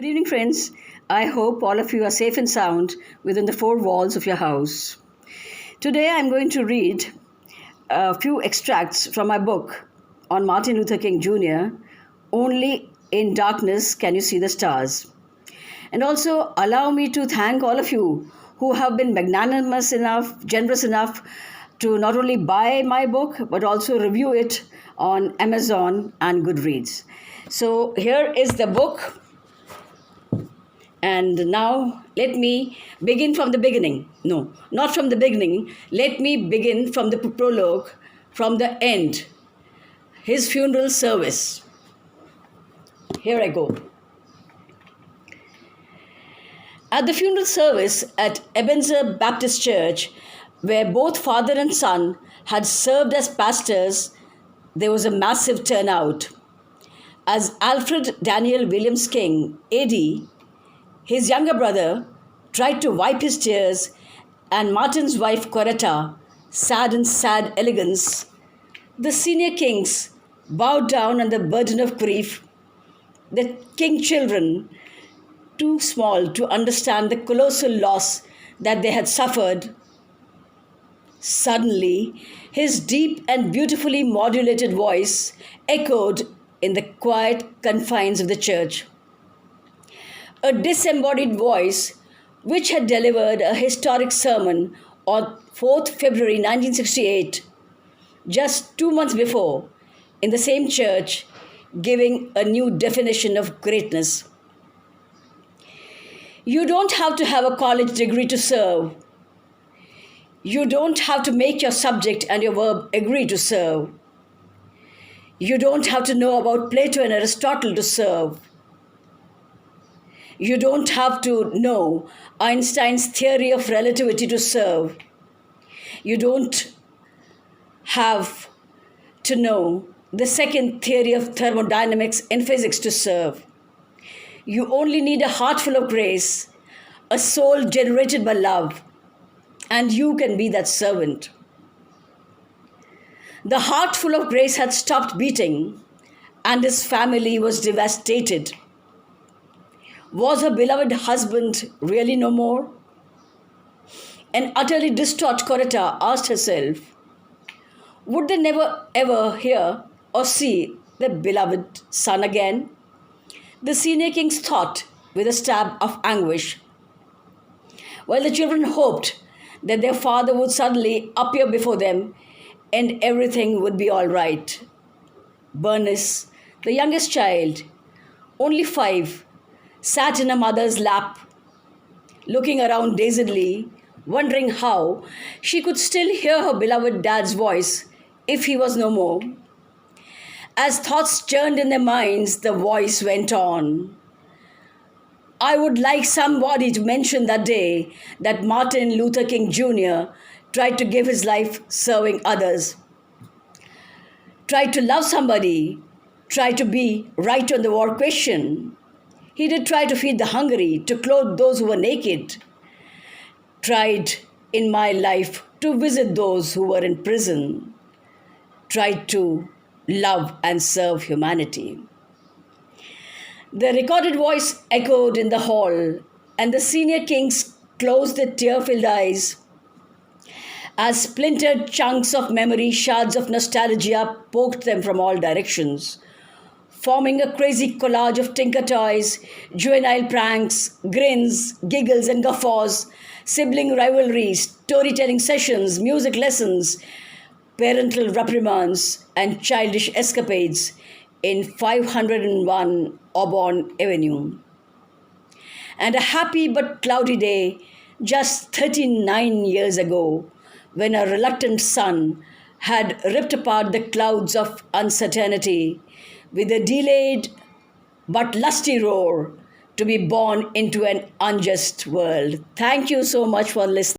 Good evening, friends. I hope all of you are safe and sound within the four walls of your house. Today, I'm going to read a few extracts from my book on Martin Luther King Jr. Only in Darkness Can You See the Stars. And also, allow me to thank all of you who have been magnanimous enough, generous enough to not only buy my book, but also review it on Amazon and Goodreads. So, here is the book. And now let me begin from the beginning. No, not from the beginning. Let me begin from the prologue, from the end. His funeral service. Here I go. At the funeral service at Ebenezer Baptist Church, where both father and son had served as pastors, there was a massive turnout. As Alfred Daniel Williams King, AD, his younger brother, tried to wipe his tears, and Martin's wife Coretta, sad in sad elegance, the senior kings bowed down under the burden of grief. The king children, too small to understand the colossal loss that they had suffered. Suddenly, his deep and beautifully modulated voice echoed in the quiet confines of the church. A disembodied voice which had delivered a historic sermon on 4th February 1968, just 2 months before, in the same church, giving a new definition of greatness. You don't have to have a college degree to serve. You don't have to make your subject and your verb agree to serve. You don't have to know about Plato and Aristotle to serve. You don't have to know Einstein's theory of relativity to serve. You don't have to know the second theory of thermodynamics in physics to serve. You only need a heart full of grace, a soul generated by love, and you can be that servant. The heart full of grace had stopped beating, and his family was devastated. Was her beloved husband really no more? An utterly distraught Coretta asked herself, would they never ever hear or see their beloved son again? The senior kings thought with a stab of anguish, while the children hoped that their father would suddenly appear before them and everything would be all right. Bernice, the youngest child, only 5, sat in her mother's lap, looking around dazedly, wondering how she could still hear her beloved dad's voice if he was no more. As thoughts churned in their minds, the voice went on. I would like somebody to mention that day that Martin Luther King Jr. tried to give his life serving others, tried to love somebody, tried to be right on the war question. He did try to feed the hungry, to clothe those who were naked, tried in my life to visit those who were in prison, tried to love and serve humanity. The recorded voice echoed in the hall, and the senior kings closed their tear-filled eyes as splintered chunks of memory, shards of nostalgia poked them from all directions, forming a crazy collage of tinker toys, juvenile pranks, grins, giggles and guffaws, sibling rivalries, storytelling sessions, music lessons, parental reprimands, and childish escapades in 501 Auburn Avenue. And a happy but cloudy day just 39 years ago, when a reluctant son had ripped apart the clouds of uncertainty with a delayed but lusty roar to be born into an unjust world. Thank you so much for listening.